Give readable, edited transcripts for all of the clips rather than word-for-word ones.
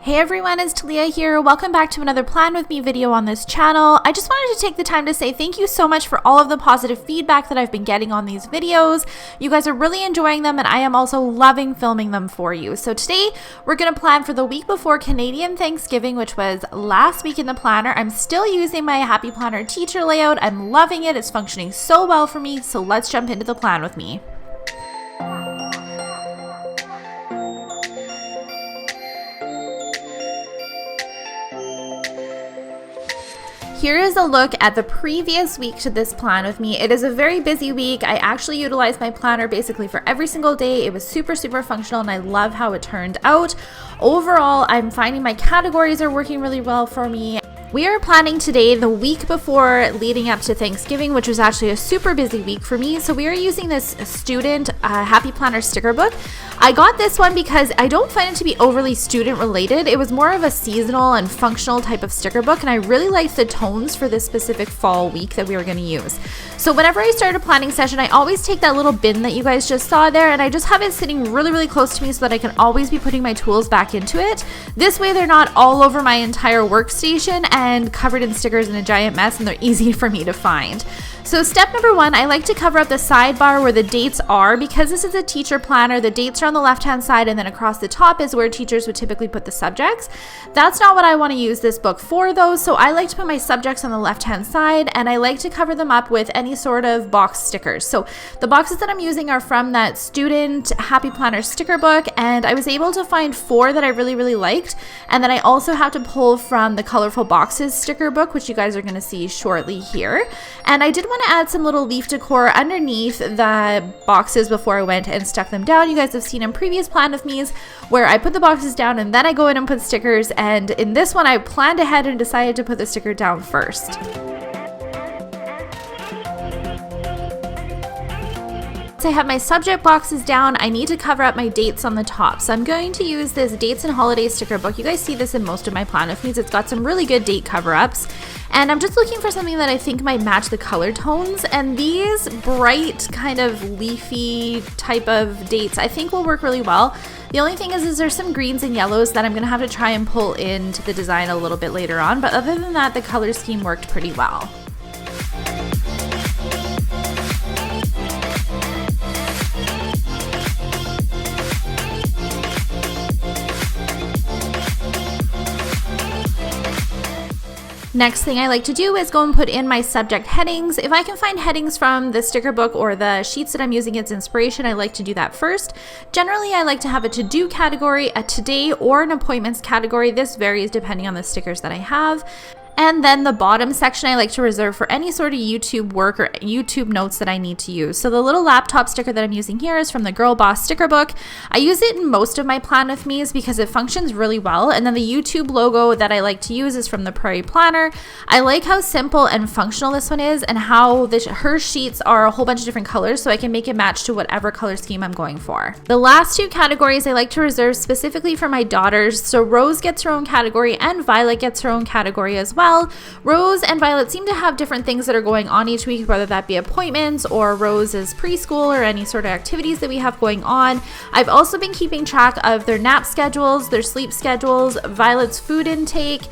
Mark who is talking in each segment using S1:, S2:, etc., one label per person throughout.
S1: Hey everyone, it's Talia here. Welcome back to another Plan With Me video on this channel. I just wanted to take the time to say thank you so much for all of the positive feedback that I've been getting on these videos. You guys are really enjoying them and I am also loving filming them for you. So today we're going to plan for the week before Canadian Thanksgiving, which was last week in the planner. I'm still using my Happy Planner teacher layout. I'm loving it. It's functioning so well for me. So let's jump into the plan with me. Here is a look at the previous week to this plan with me. It is a very busy week. I actually utilized my planner basically for every single day. It was super functional and I love how it turned out. Overall, I'm finding my categories are working really well for me. We are planning today the week before leading up to Thanksgiving, which was actually a super busy week for me. So we are using this student Happy Planner sticker book. I got this one because I don't find it to be overly student related. It was more of a seasonal and functional type of sticker book, and I really liked the tones for this specific fall week that we were going to use. So whenever I start a planning session, I always take that little bin that you guys just saw there and I just have it sitting really close to me so that I can always be putting my tools back into it. This way they're not all over my entire workstation and covered in stickers in a giant mess, and they're easy for me to find. So step number one, I like to cover up the sidebar where the dates are. Because this is a teacher planner, the dates are on the left-hand side and then across the top is where teachers would typically put the subjects. That's not what I want to use this book for though, so I like to put my subjects on the left-hand side and I like to cover them up with any sort of box stickers. So the boxes that I'm using are from that student Happy Planner sticker book, and I was able to find 4 that I really liked, and then I also have to pull from the Colorful Boxes sticker book, which you guys are going to see shortly here. And I did want to add some little leaf decor underneath the boxes before I went and stuck them down. You guys have seen in previous Plan With Me's where I put the boxes down and then I go in and put stickers, and in this one I planned ahead and decided to put the sticker down first. I have my subject boxes down, I need to cover up my dates on the top. So I'm going to use this Dates and Holidays sticker book. You guys see this in most of my Plan With Me's. It's got some really good date cover-ups. And I'm just looking for something that I think might match the color tones. And these bright kind of leafy type of dates I think will work really well. The only thing is there's some greens and yellows that I'm going to have to try and pull into the design a little bit later on. But other than that, the color scheme worked pretty well. Next thing I like to do is go and put in my subject headings. If I can find headings from the sticker book or the sheets that I'm using as inspiration, I like to do that first. Generally, I like to have a to-do category, a today, or an appointments category. This varies depending on the stickers that I have. And then the bottom section I like to reserve for any sort of YouTube work or YouTube notes that I need to use. So the little laptop sticker that I'm using here is from the Girl Boss sticker book. I use it in most of my Plan With Me's because it functions really well. And then the YouTube logo that I like to use is from the Prairie Planner. I like how simple and functional this one is, and how her sheets are a whole bunch of different colors so I can make it match to whatever color scheme I'm going for. The last 2 categories I like to reserve specifically for my daughters. So Rose gets her own category and Violet gets her own category as well. Rose and Violet seem to have different things that are going on each week, whether that be appointments or Rose's preschool or any sort of activities that we have going on. I've also been keeping track of their nap schedules, their sleep schedules, Violet's food intake,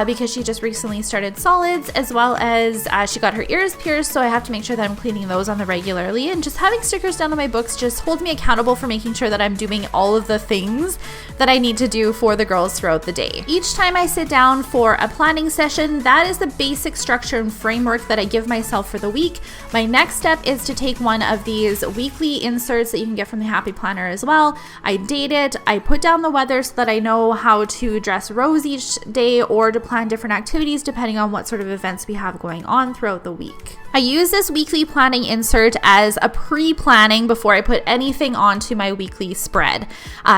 S1: because she just recently started solids, as well as she got her ears pierced, so I have to make sure that I'm cleaning those on the regularly. And just having stickers down on my books just holds me accountable for making sure that I'm doing all of the things that I need to do for the girls throughout the day. Each time I sit down for a planning session, that is the basic structure and framework that I give myself for the week. My next step is to take one of these weekly inserts that you can get from the Happy Planner as well. I date it, I put down the weather so that I know how to dress Rose each day or to plan different activities depending on what sort of events we have going on throughout the week. I use this weekly planning insert as a pre-planning before I put anything onto my weekly spread.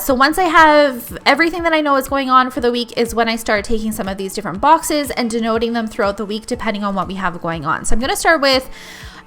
S1: So once I have everything that I know is going on for the week is when I start taking some of these different boxes and denoting them throughout the week depending on what we have going on. So I'm going to start with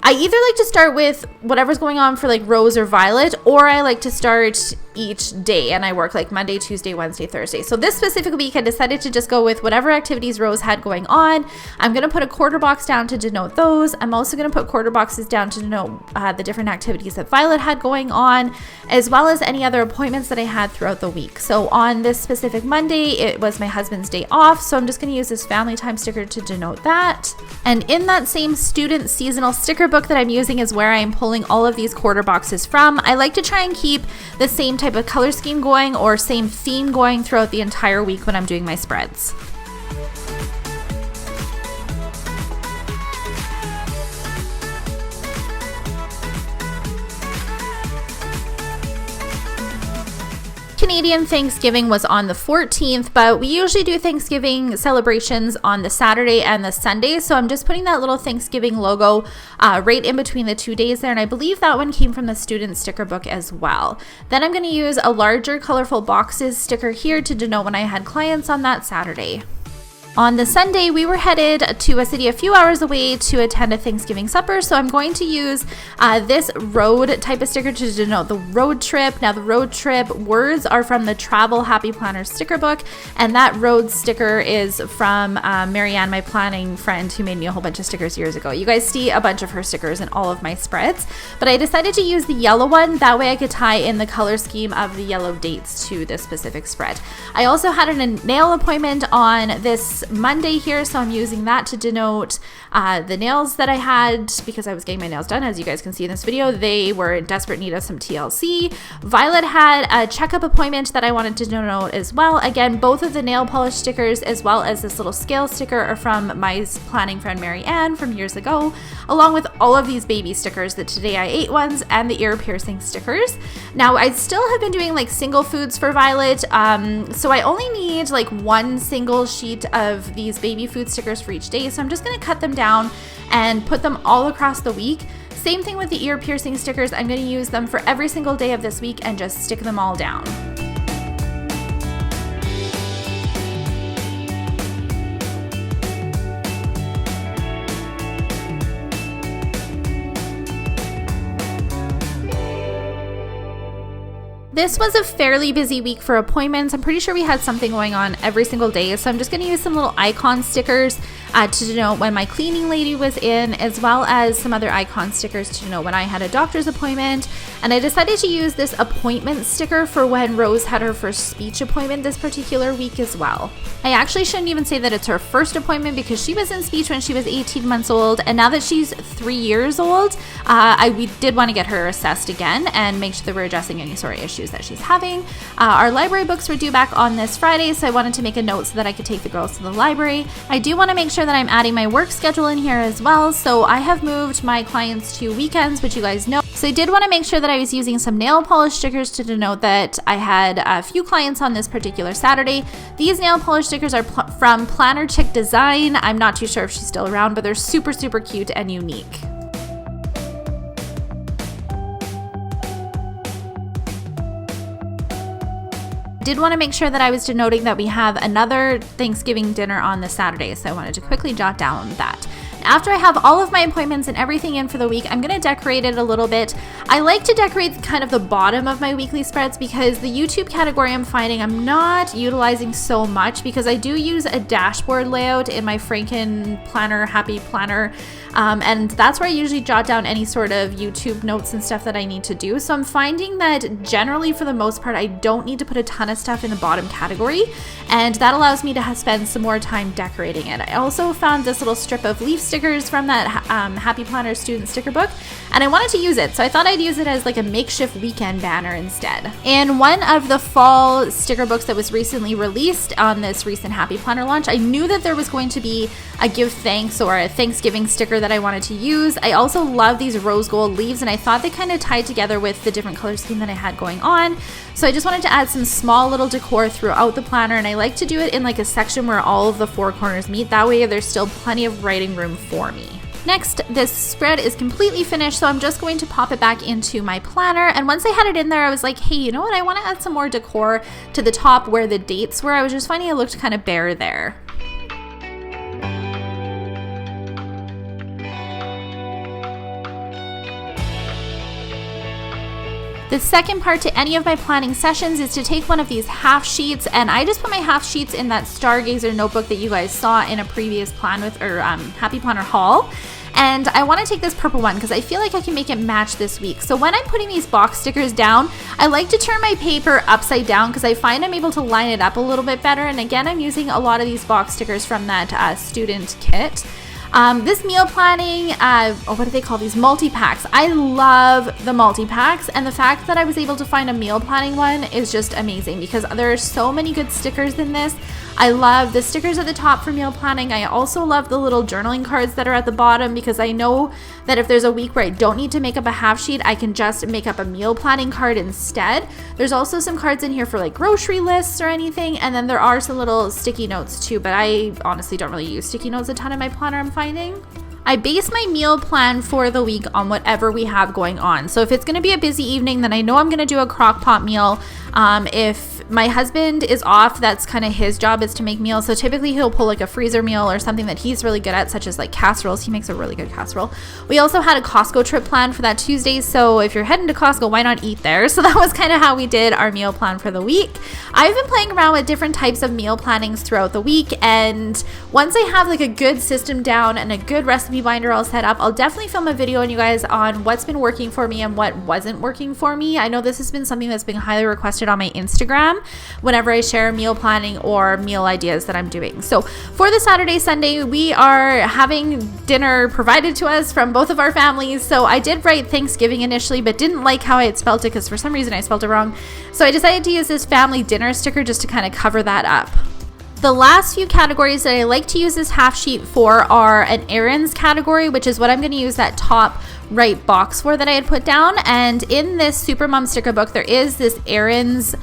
S1: I either like to start with whatever's going on for like Rose or Violet, or I like to start each day and I work like Monday, Tuesday, Wednesday, Thursday. So this specific week I decided to just go with whatever activities Rose had going on. I'm going to put a quarter box down to denote those. I'm also going to put quarter boxes down to denote the different activities that Violet had going on, as well as any other appointments that I had throughout the week. So on this specific Monday, it was my husband's day off, so I'm just going to use this family time sticker to denote that. And in that same student seasonal sticker book that I'm using is where I'm pulling all of these quarter boxes from. I like to try and keep the same type of color scheme going or same theme going throughout the entire week when I'm doing my spreads. Canadian Thanksgiving was on the 14th, but we usually do Thanksgiving celebrations on the Saturday and the Sunday, so I'm just putting that little Thanksgiving logo right in between the 2 days there, and I believe that one came from the student sticker book as well. Then I'm going to use a larger colorful boxes sticker here to denote when I had clients on that Saturday. On the Sunday, we were headed to a city a few hours away to attend a Thanksgiving supper, so I'm going to use this road type of sticker to denote the road trip. Now, the road trip words are from the Travel Happy Planner sticker book, and that road sticker is from Marianne, my planning friend, who made me a whole bunch of stickers years ago. You guys see a bunch of her stickers in all of my spreads, but I decided to use the yellow one. That way I could tie in the color scheme of the yellow dates to this specific spread. I also had a nail appointment on this Monday here, so I'm using that to denote the nails that I had because I was getting my nails done. As you guys can see in this video, they were in desperate need of some TLC. Violet had a checkup appointment that I wanted to denote as well. Again, both of the nail polish stickers as well as this little scale sticker are from my planning friend Mary Ann from years ago, along with all of these baby stickers, the Today I Ate ones and the ear piercing stickers. Now, I still have been doing like single foods for Violet, so I only need like one single sheet of these baby food stickers for each day, so I'm just going to cut them down and put them all across the week. Same thing with the ear piercing stickers. I'm going to use them for every single day of this week and just stick them all down. This was a fairly busy week for appointments. I'm pretty sure we had something going on every single day, so I'm just going to use some little icon stickers to denote when my cleaning lady was in, as well as some other icon stickers to denote when I had a doctor's appointment. And I decided to use this appointment sticker for when Rose had her first speech appointment this particular week as well. I actually shouldn't even say that it's her first appointment because she was in speech when she was 18 months old, and now that she's 3 years old, we did want to get her assessed again and make sure that we're addressing any sort of issues that she's having. Our library books were due back on this Friday, so I wanted to make a note so that I could take the girls to the library. I do want to make sure that I'm adding my work schedule in here as well, so I have moved my clients to weekends, which you guys know. So I did want to make sure that I was using some nail polish stickers to denote that I had a few clients on this particular Saturday. These nail polish stickers are from Planner Chick Design. I'm not too sure if she's still around, but they're super, super cute and unique. Did want to make sure that I was denoting that we have another Thanksgiving dinner on the Saturday, so I wanted to quickly jot down that. After I have all of my appointments and everything in for the week, I'm going to decorate it a little bit. I like to decorate kind of the bottom of my weekly spreads because the YouTube category I'm finding I'm not utilizing so much because I do use a dashboard layout in my Franken Planner, Happy Planner, and that's where I usually jot down any sort of YouTube notes and stuff that I need to do. So I'm finding that generally for the most part, I don't need to put a ton of stuff in the bottom category, and that allows me to spend some more time decorating it. I also found this little strip of leaf stickers from that Happy Planner student sticker book, and I wanted to use it, so I thought I'd use it as like a makeshift weekend banner instead. In one of the fall sticker books that was recently released on this recent Happy Planner launch, I knew that there was going to be a give thanks or a Thanksgiving sticker that I wanted to use. I also love these rose gold leaves, and I thought they kind of tied together with the different color scheme that I had going on, so I just wanted to add some small little decor throughout the planner, and I like to do it in like a section where all of the four corners meet. That way there's still plenty of writing room for me. Next, this spread is completely finished, so I'm just going to pop it back into my planner. And once I had it in there, I was like, hey, you know what? I want to add some more decor to the top where the dates were. I was just finding it looked kind of bare there. The second part to any of my planning sessions is to take one of these half sheets, and I just put my half sheets in that Stargazer notebook that you guys saw in a previous plan with Happy Planner haul. And I want to take this purple one because I feel like I can make it match this week. So when I'm putting these box stickers down, I like to turn my paper upside down because I find I'm able to line it up a little bit better. And again, I'm using a lot of these box stickers from that student kit. This meal planning, what do they call these? Multi-packs. I love the multi-packs, and the fact that I was able to find a meal planning one is just amazing because there are so many good stickers in this. I love the stickers at the top for meal planning. I also love the little journaling cards that are at the bottom because I know that if there's a week where I don't need to make up a half sheet, I can just make up a meal planning card instead. There's also some cards in here for like grocery lists or anything, and then there are some little sticky notes too, but I honestly don't really use sticky notes a ton in my planner, I'm finding. I base my meal plan for the week on whatever we have going on. So if it's going to be a busy evening, then I know I'm going to do a crock pot meal. If my husband is off, that's kind of his job, is to make meals. So typically he'll pull like a freezer meal or something that he's really good at, such as like casseroles. He makes a really good casserole. We also had a Costco trip planned for that Tuesday. So if you're heading to Costco, why not eat there? So that was kind of how we did our meal plan for the week. I've been playing around with different types of meal plannings throughout the week. And once I have like a good system down and a good recipe binder all set up, I'll definitely film a video on you guys on what's been working for me and what wasn't working for me. I know this has been something that's been highly requested on my Instagram whenever I share meal planning or meal ideas that I'm doing. So for the Saturday, Sunday, we are having dinner provided to us from both of our families. So I did write Thanksgiving initially, but didn't like how I had spelled it because for some reason I spelled it wrong. So I decided to use this family dinner sticker just to kind of cover that up. The last few categories that I like to use this half sheet for are an errands category, which is what I'm going to use that top right box for that I had put down. And in this Supermom sticker book, there is this errands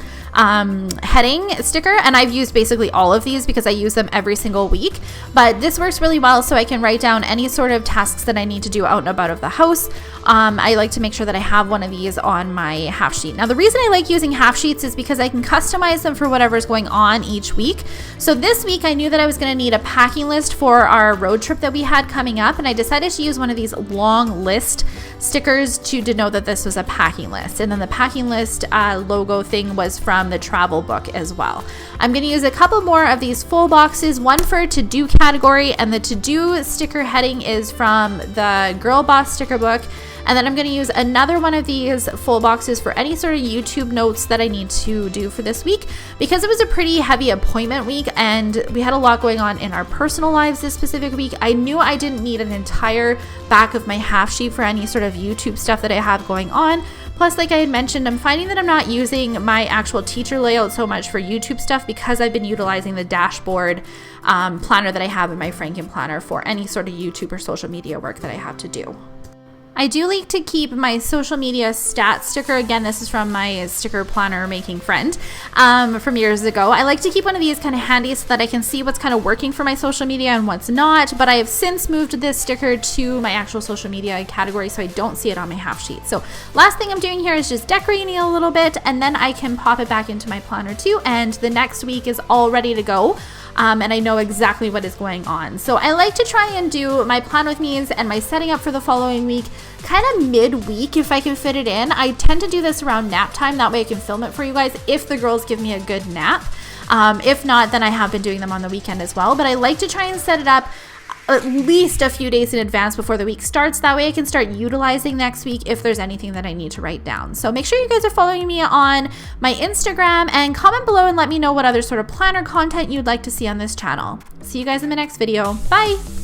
S1: heading sticker, and I've used basically all of these because I use them every single week, but this works really well so I can write down any sort of tasks that I need to do out and about of the house. I like to make sure that I have one of these on my half sheet. Now the reason I like using half sheets is because I can customize them for whatever's going on each week. So this week I knew that I was going to need a packing list for our road trip that we had coming up, and I decided to use one of these long list stickers to denote that this was a packing list. And then the packing list logo thing was from the travel book as well. I'm going to use a couple more of these full boxes, one for to-do category, and the to-do sticker heading is from the Girl Boss sticker book. And then I'm going to use another one of these full boxes for any sort of YouTube notes that I need to do for this week. Because it was a pretty heavy appointment week and we had a lot going on in our personal lives this specific week, I knew I didn't need an entire back of my half sheet for any sort of YouTube stuff that I have going on. Plus, like I had mentioned, I'm finding that I'm not using my actual teacher layout so much for YouTube stuff because I've been utilizing the dashboard planner that I have in my Franken planner for any sort of YouTube or social media work that I have to do. I do like to keep my social media stats sticker. Again, this is from my sticker planner making friend from years ago. I like to keep one of these kind of handy so that I can see what's kind of working for my social media and what's not. But I have since moved this sticker to my actual social media category so I don't see it on my half sheet. So last thing I'm doing here is just decorating it a little bit, and then I can pop it back into my planner too. And the next week is all ready to go. And I know exactly what is going on. So I like to try and do my plan with me's and my setting up for the following week kind of midweek if I can fit it in. I tend to do this around nap time. That way I can film it for you guys if the girls give me a good nap. If not, then I have been doing them on the weekend as well. But I like to try and set it up at least a few days in advance before the week starts. That way I can start utilizing next week if there's anything that I need to write down. So make sure you guys are following me on my Instagram and comment below and let me know what other sort of planner content you'd like to see on this channel. See you guys in the next video. Bye!